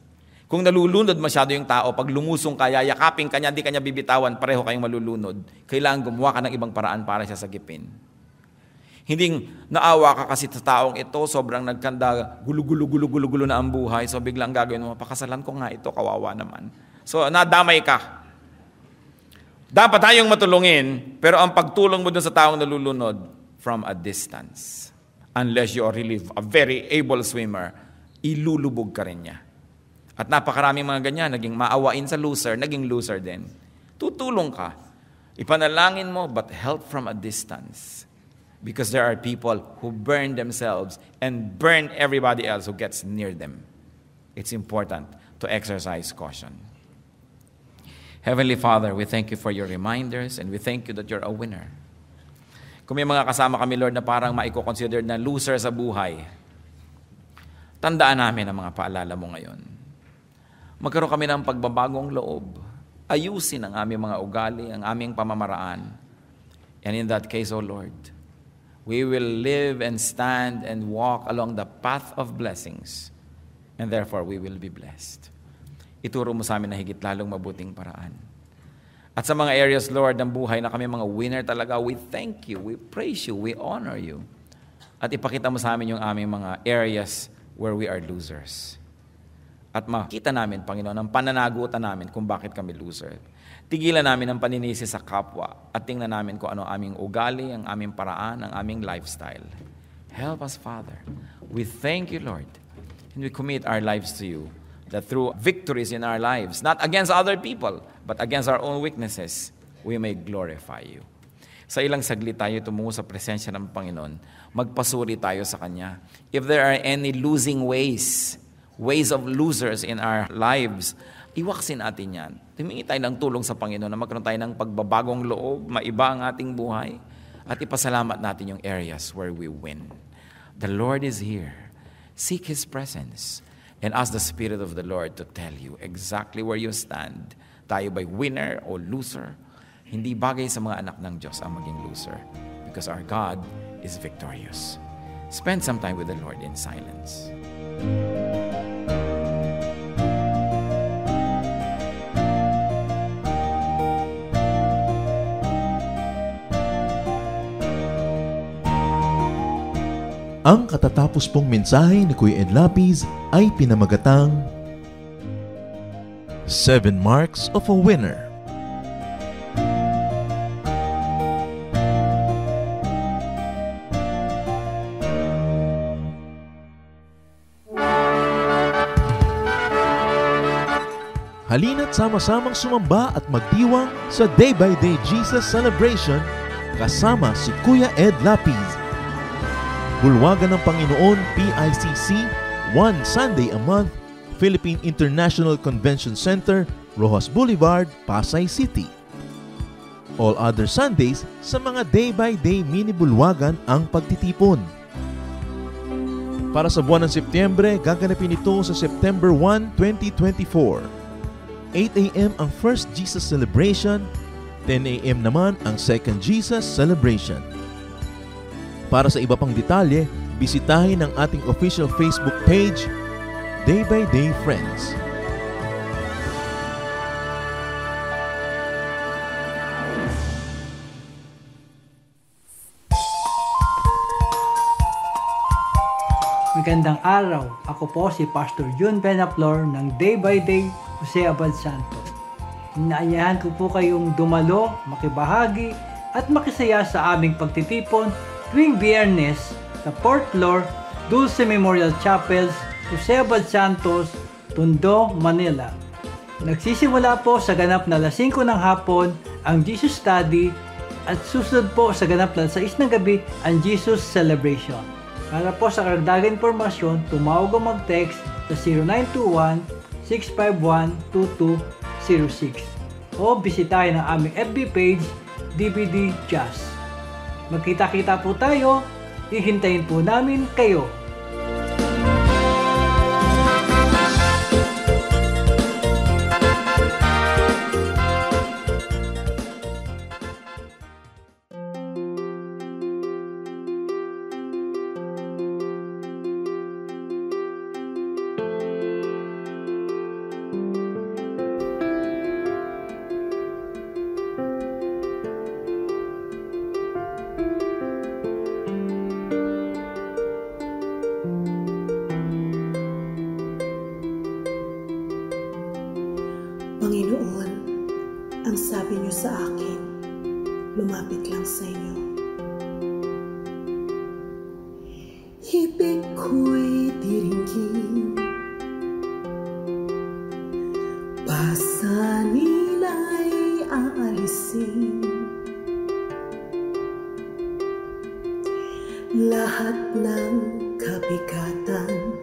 [SPEAKER 2] Kung nalulunod masyado yung tao, pag lumusong ka, yayakapin ka niya, di ka niya bibitawan, pareho kayong malulunod. Kailangan gumawa ka ng ibang paraan para siya sagipin. Hindi naawa ka kasi sa taong ito, sobrang nagkanda, gulo-gulo na ang buhay, so biglang gagawin mo, pakasalan ko nga ito, kawawa naman. So nadamay ka. Dapat tayong matulungin, pero ang pagtulong mo dun sa taong nalulunod, from a distance. Unless you are really a very able swimmer, ilulubog ka rin niya. At napakaraming mga ganyan, naging maawain sa loser, naging loser din. Tutulong ka. Ipanalangin mo, but help from a distance. Because there are people who burn themselves and burn everybody else who gets near them. It's important to exercise caution. Heavenly Father, we thank you for your reminders and we thank you that you're a winner. Kung may mga kasama kami, Lord, na parang maiko-consider na loser sa buhay, tandaan namin ang mga paalala mo ngayon. Magkaroon kami ng pagbabagong loob. Ayusin ang aming mga ugali, ang aming pamamaraan. And in that case, O Lord, we will live and stand and walk along the path of blessings. And therefore, we will be blessed. Ituro mo sa amin na higit lalong mabuting paraan. At sa mga areas, Lord, ng buhay na kami mga winner talaga, we thank you, we praise you, we honor you. At ipakita mo sa amin yung aming mga areas where we are losers. At makita namin, Panginoon, ang pananagutan namin kung bakit kami loser. Tigilan namin ang paninisi sa kapwa at tingnan namin kung ano ang aming ugali, ang aming paraan, ang aming lifestyle. Help us, Father. We thank you, Lord. And we commit our lives to you, that through victories in our lives, not against other people, but against our own weaknesses, we may glorify you. Sa ilang saglit tayo tumungo sa presensya ng Panginoon, magpasuri tayo sa Kanya. If there are any losing ways of losers in our lives, iwaksin natin yan. Humingi tayo ng tulong sa Panginoon na magkaroon tayo ng pagbabagong loob, maiba ang ating buhay, at ipasalamat natin yung areas where we win. The Lord is here. Seek His presence and ask the Spirit of the Lord to tell you exactly where you stand. Tayo ba'y winner o loser? Hindi bagay sa mga anak ng Diyos ang maging loser because our God is victorious. Spend some time with the Lord in silence.
[SPEAKER 1] Ang katatapos pong mensahe ni Kuya Ed Lapiz ay pinamagatang 7 Marks of a Winner. Halina't sama-samang sumamba at magdiwang sa Day by Day Jesus Celebration kasama si Kuya Ed Lapiz. Bulwagan ng Panginoon, PICC, one Sunday a month, Philippine International Convention Center, Rojas Boulevard, Pasay City. All other Sundays, sa mga day-by-day mini-bulwagan ang pagtitipon. Para sa buwan ng Setyembre, gaganapin ito sa September 1, 2024. 8 a.m. ang First Jesus Celebration, 10 a.m. naman ang Second Jesus Celebration. Para sa iba pang detalye, bisitahin ang ating official Facebook page, Day by Day Friends.
[SPEAKER 3] Magandang araw. Ako po si Pastor June Benaflor ng Day by Day Jose Abad Santo. Inaayahan ko po kayong dumalo, makibahagi at makisaya sa aming pagtitipon tuwing Biyernes sa 4th floor, Dulce Memorial Chapels, Jose Abad Santos, Tondo, Manila. Nagsisimula po sa ganap na 5 ng hapon ang Jesus Study at susunod po sa ganap na 6 ng gabi ang Jesus Celebration. Para po sa karagdagang impormasyon, tumawag o mag-text sa 0921-651-2206 o bisitahin ang aming FB page, DVD Jazz. Magkita-kita po tayo, hihintayin po namin kayo.
[SPEAKER 4] Panginoon, ang sabi niyo sa akin, lumapit lang sa inyo. Ibig ko'y diringgin, pasanin ay aalisin, lahat ng kabigatan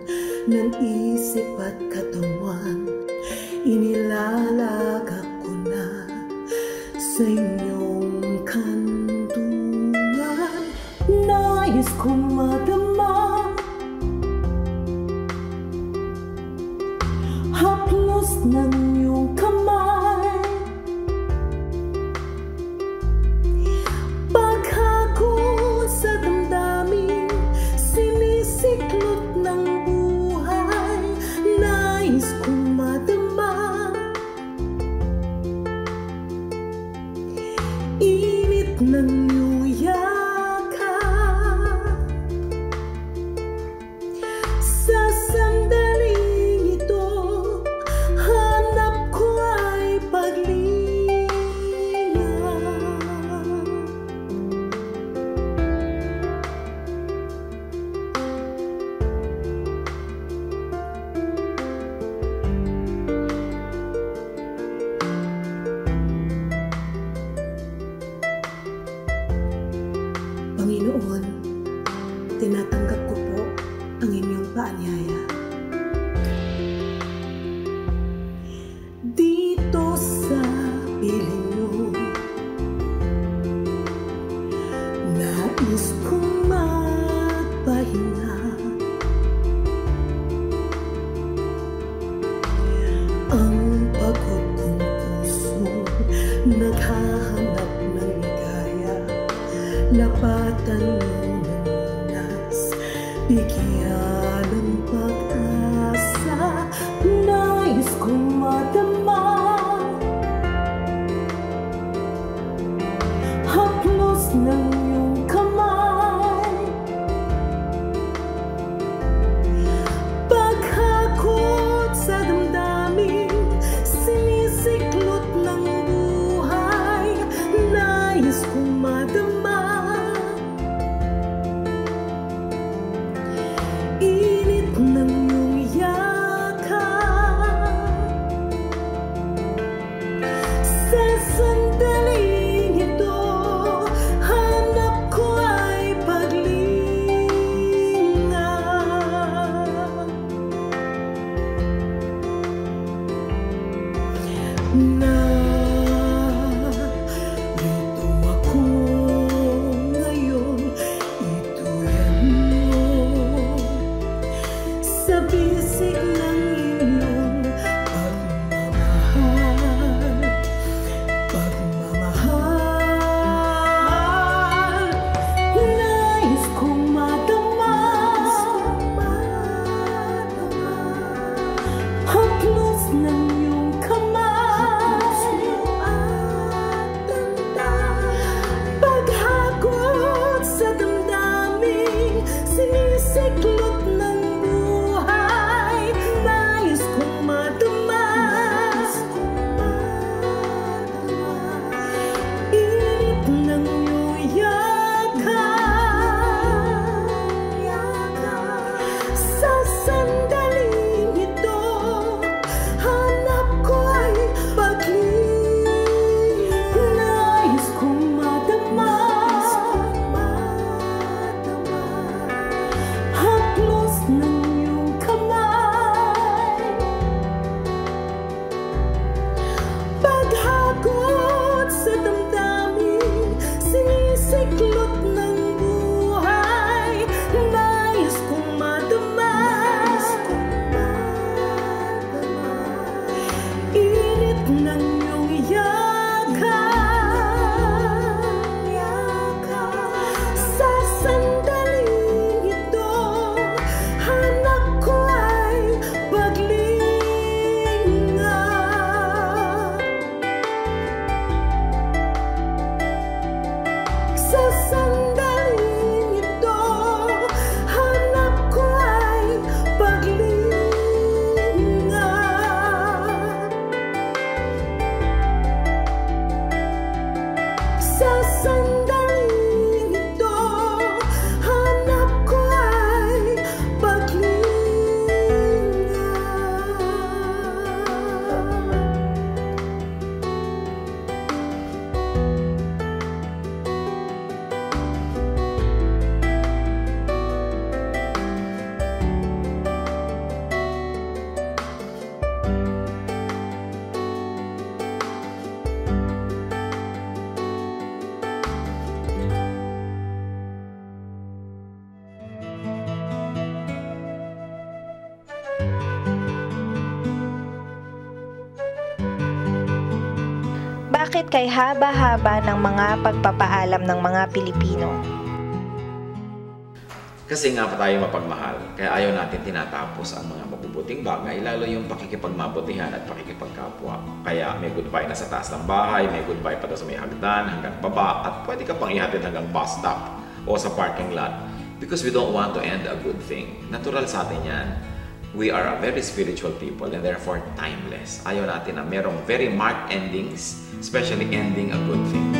[SPEAKER 4] ng isip at katawan, inilalagak ko na sa inyong kantungan. Nais kong madama haplos ng iyong kamay, paghako sa damdamin, sinisiklot ng buhay. Nais kong madama Ang pagod kong puso naghahanap ng ligaya, lapatan mo ng lunas, bigyan ng pag-asa. Nais kong madama haplos ng iyong kamay, paghakot sa damdamin, sinisiklot ng buhay. Nais kong madama init ng iyong yakap. Sa sandaling ito, hanap ko ay paglinga. Narito ako ngayon, ito yan mo, sa bisig ng iyong pagmamahal. Nais kong madama haplos ng iyong kamay, paghakot sa damdamin, sinisiklot ng buhay. Nais kong madama init ng iyong yakap. Sa sandaling ito, hanap ko ay paglinga. Nais kong madama haplos ng iyong kamay, paghakot sa damdamin, sinisiklot ng buhay. Nais kong madama init ng iyong yakap. Sa sandaling ito, hanap ko ay paglinga. Sa sandaling ito, hanap ko ay paglinga. Sa sandaling ito, hanap ko ay paglinga.
[SPEAKER 5] Bakit kay haba-haba ng mga pagpapaalam ng mga Pilipino?
[SPEAKER 2] Kasi nga pa tayo mapagmahal, kaya ayaw natin tinatapos ang mga mabubuting bagay, lalo yung pakikipagmabutihan at pakikipagkapwa. Kaya may goodbye na sa taas ng bahay, may goodbye pa daw sa may hagdan, hanggang baba, at pwede ka pang ihatid hanggang bus stop o sa parking lot. Because we don't want to end a good thing. Natural sa atin yan. We are a very spiritual people and therefore timeless. Ayaw natin na merong very marked endings, especially ending a good thing.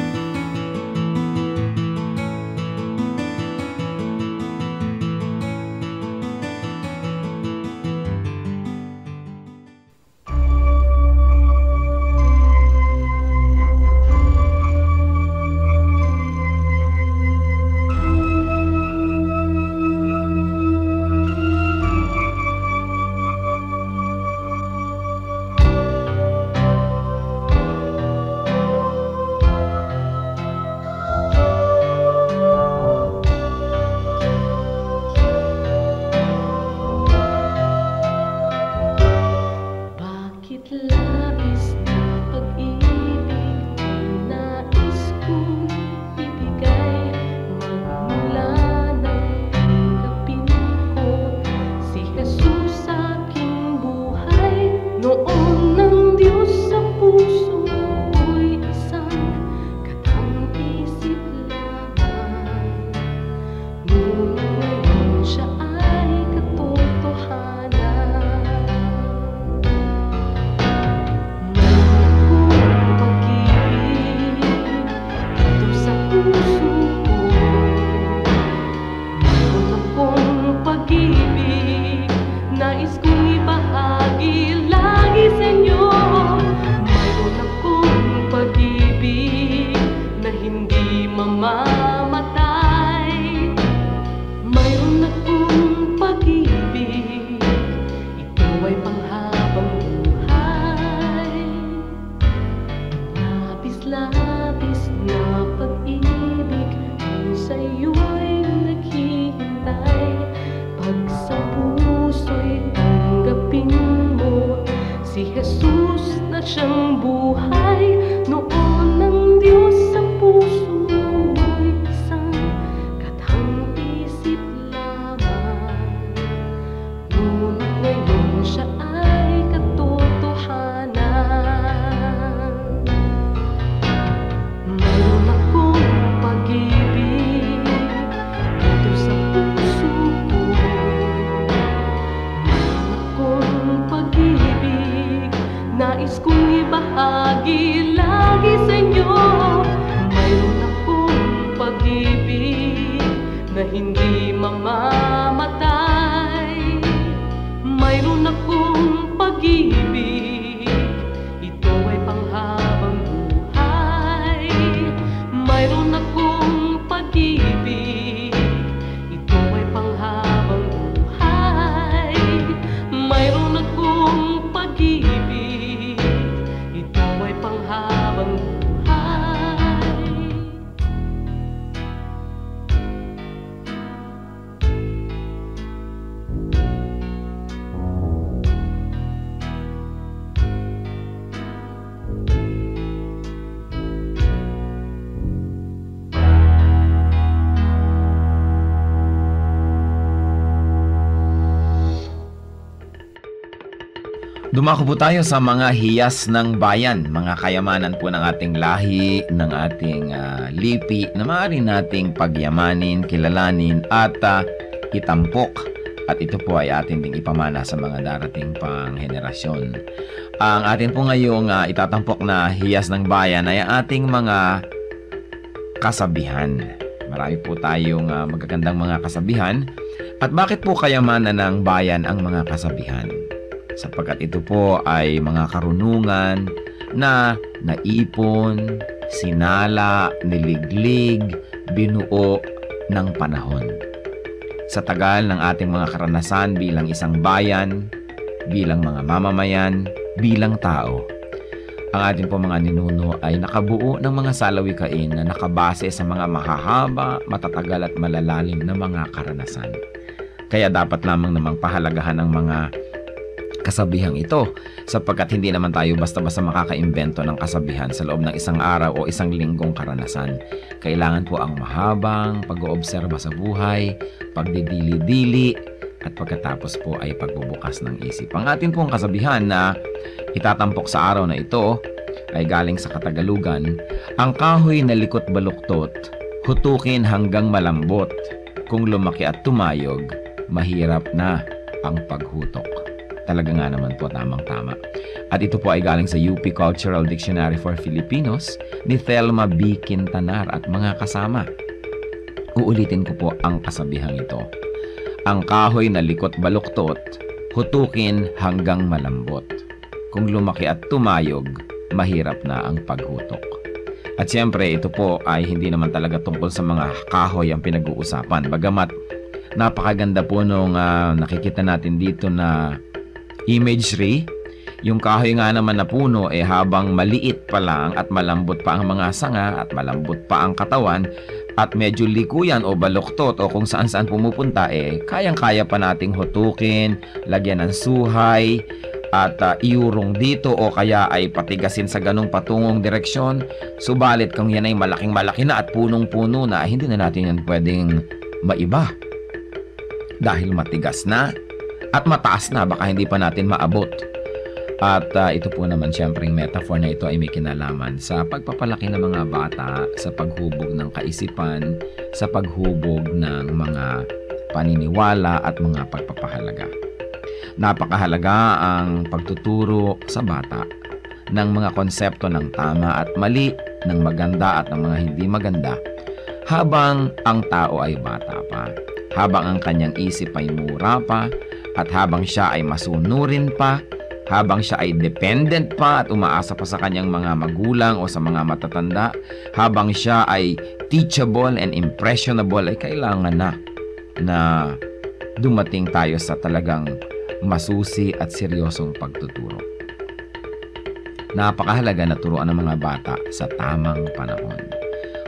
[SPEAKER 6] Bakit labis na pag-ibig ang nais kong ibigay? Magmula nang tanggapin ko si Jesus sa aking buhay. Noon ng Diyos sa puso ko'y isang katang-isip lamang. Ngunit ngayon siya ay katotohanan. Siyang buhay, noon ng Diyos sa puso mo'y isang katang-isip lamang. Ngunit ngayon siya ay katotohanan. Mayroon akong pag-ibig dito sa puso ko. Mayroon akong pag-ibig nais kong ibahagi lagi sa inyo. Mayroon akong pag-ibig na hindi mamamatay. Mayroon akong pag-ibig, ito ay panghabang buhay. Mayroon akong pag-ibig, ito ay panghabang buhay. Mayroon akong pag-ibig, ito ay panghabang buhay.
[SPEAKER 2] Dumako po tayo sa mga hiyas ng bayan, mga kayamanan po ng ating lahi, ng ating lipi, na maaari nating pagyamanin, kilalanin at itampok. At ito po ay atin ding ipamana sa mga darating pang henerasyon. Ang atin po ngayong itatampok na hiyas ng bayan ay ating mga kasabihan. Marami po tayong magagandang mga kasabihan. At bakit po kayamanan ng bayan ang mga kasabihan? Sapagkat ito po ay mga karunungan na naipon, sinala, niliglig, binuo ng panahon. Sa tagal ng ating mga karanasan bilang isang bayan, bilang mga mamamayan, bilang tao, ang ating po mga ninuno ay nakabuo ng mga salawikain na nakabase sa mga mahahaba, matatagal at malalalim na mga karanasan. Kaya dapat lamang namang pahalagahan ang mga kasabihang ito, sapagkat hindi naman tayo basta-basta makakaimbento ng kasabihan sa loob ng isang araw o isang linggong karanasan. Kailangan po ang mahabang pag-oobserba sa buhay, pagdidili-dili, at pagkatapos po ay pagbubukas ng isip. Ang atin pong kasabihan na itatampok sa araw na ito ay galing sa Katagalugan: ang kahoy na likot baluktot, hutukin hanggang malambot. Kung lumaki at tumayog, mahirap na ang paghutok. Talaga nga naman po, tamang-tama. At ito po ay galing sa UP Cultural Dictionary for Filipinos ni Thelma B. Quintanar at mga kasama. Uulitin ko po ang kasabihang ito: ang kahoy na likot baluktot, hutukin hanggang malambot. Kung lumaki at tumayog, mahirap na ang paghutok. At siyempre, ito po ay hindi naman talaga tungkol sa mga kahoy ang pinag-uusapan. Bagamat napakaganda po nung nakikita natin dito na imagery. Yung kahoy nga naman na puno habang maliit pa lang at malambot pa ang mga sanga at malambot pa ang katawan at medyo likuyan o baluktot o kung saan-saan pumupunta, kayang-kaya pa nating hutukin, lagyan ng suhay
[SPEAKER 7] at iurong dito o kaya ay patigasin sa ganong patungong direksyon. Subalit kung yan ay malaking-malaki na at punong-puno na, hindi na natin yan pwedeng maiba. Dahil matigas na at mataas na, baka hindi pa natin maabot. At ito po naman siyempre yung metaphor na ito ay may kinalaman sa pagpapalaki ng mga bata, sa paghubog ng kaisipan, sa paghubog ng mga paniniwala at mga pagpapahalaga. Napakahalaga ang pagtuturo sa bata ng mga konsepto ng tama at mali, ng maganda at ng mga hindi maganda, habang ang tao ay bata pa, habang ang kanyang isip ay mura pa, at habang siya ay masunurin pa, habang siya ay dependent pa at umaasa pa sa kanyang mga magulang o sa mga matatanda, habang siya ay teachable and impressionable, ay kailangan na dumating tayo sa talagang masusi at seryosong pagtuturo. Napakahalaga na turuan ng mga bata sa tamang panahon.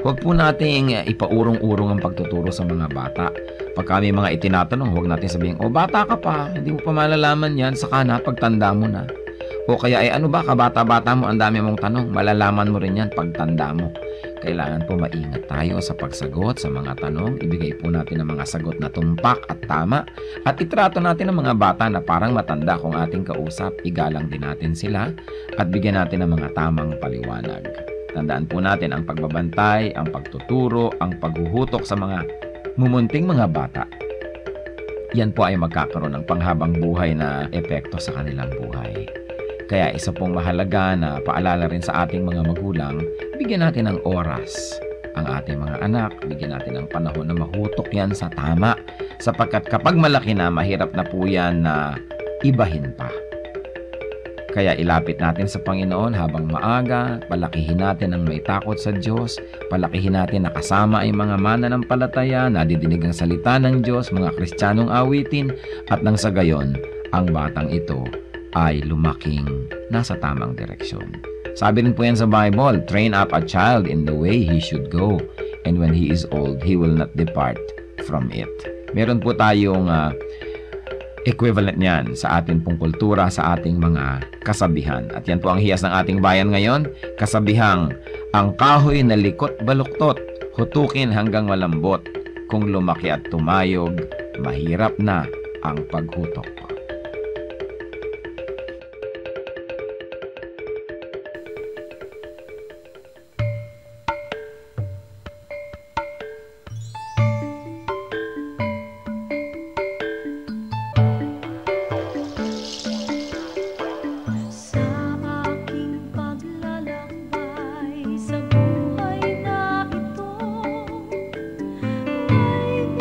[SPEAKER 7] Huwag po nating ipaurong-urong ang pagtuturo sa mga bata. Pag kami mga itinatanong, huwag natin sabihin, o bata ka pa, hindi mo pa malalaman yan, saka na, pagtanda mo na. O kaya, ano ba, kabata-bata mo, ang dami mong tanong, malalaman mo rin yan pagtanda mo. Kailangan po maingat tayo sa pagsagot sa mga tanong, ibigay po natin ang mga sagot na tumpak at tama, at itrato natin ang mga bata na parang matanda kung ating kausap, igalang din natin sila, at bigyan natin ng mga tamang paliwanag. Tandaan po natin ang pagbabantay, ang pagtuturo, ang paghuhutok sa mga mumunting mga bata. Yan po ay magkakaroon ng panghabang buhay na epekto sa kanilang buhay. Kaya isa pong mahalaga na paalala rin sa ating mga magulang, bigyan natin ng oras ang ating mga anak, bigyan natin ng panahon na mahutok yan sa tama, sapagkat kapag malaki na, mahirap na po yan na ibahin pa. Kaya ilapit natin sa Panginoon habang maaga, palakihin natin ang may takot sa Diyos, palakihin natin na kasama ay mga mananampalataya, nadidinig ang salita ng Diyos, mga Kristiyanong awitin, at nang sa gayon, ang batang ito ay lumaking nasa tamang direksyon. Sabi rin po yan sa Bible, train up a child in the way he should go, and when he is old, he will not depart from it. Meron po tayong equivalent niyan sa ating pong kultura, sa ating mga kasabihan. At yan po ang hiyas ng ating bayan ngayon, kasabihang, ang kahoy na likot baluktot, hutukin hanggang malambot. Kung lumaki at tumayog, mahirap na ang paghutok.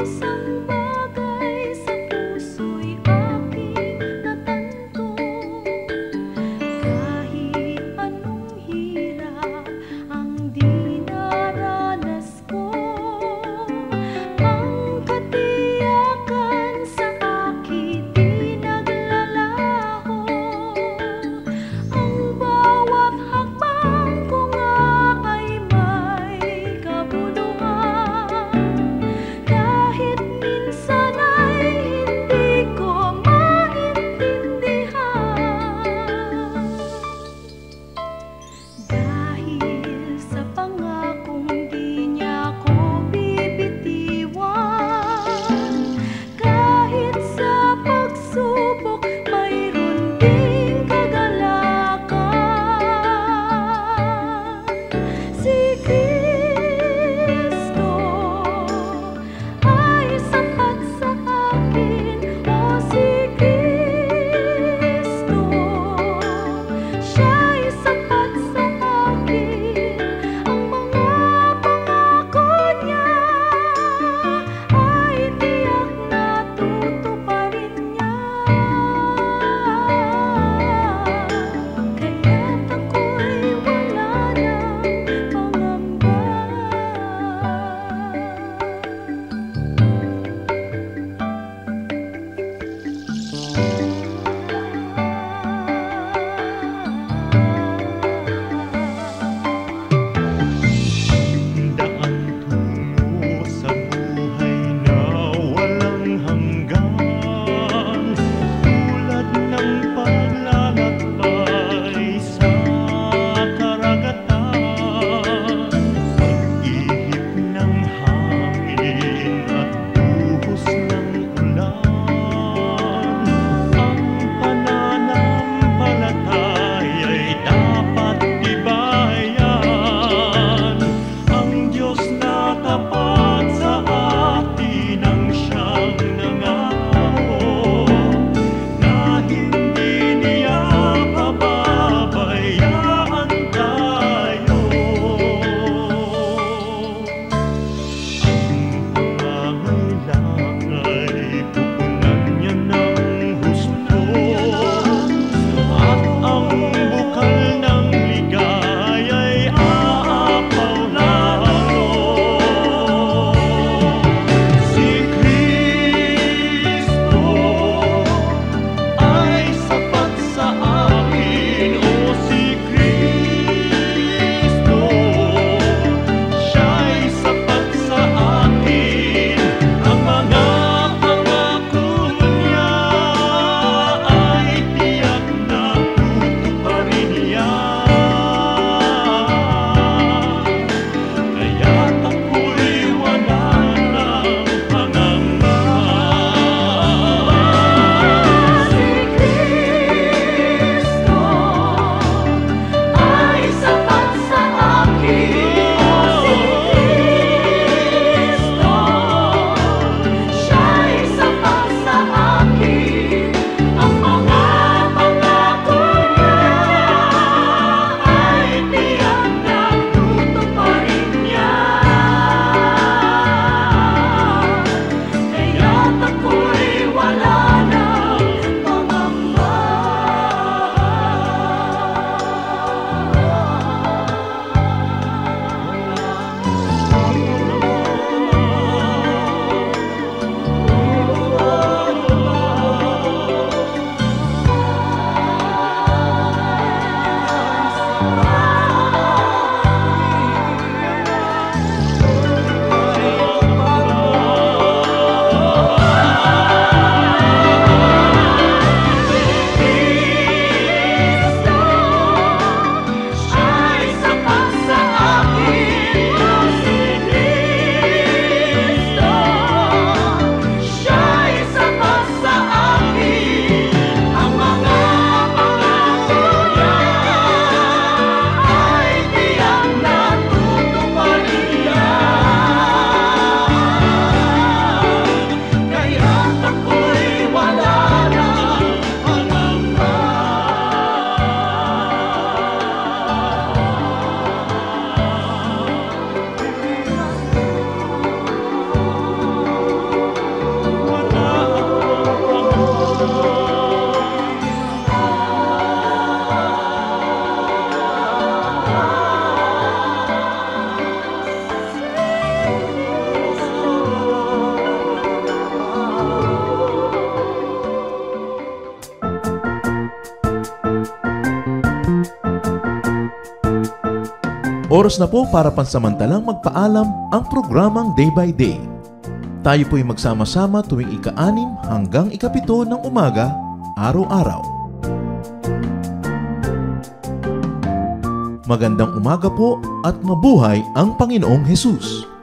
[SPEAKER 6] Isang bagay sa puso'y aking
[SPEAKER 1] Oras na po para pansamantalang magpaalam ang programang Day by Day. Tayo po'y magsama-sama tuwing ika-6 hanggang ika-7 ng umaga, araw-araw. Magandang umaga po at mabuhay ang Panginoong Hesus!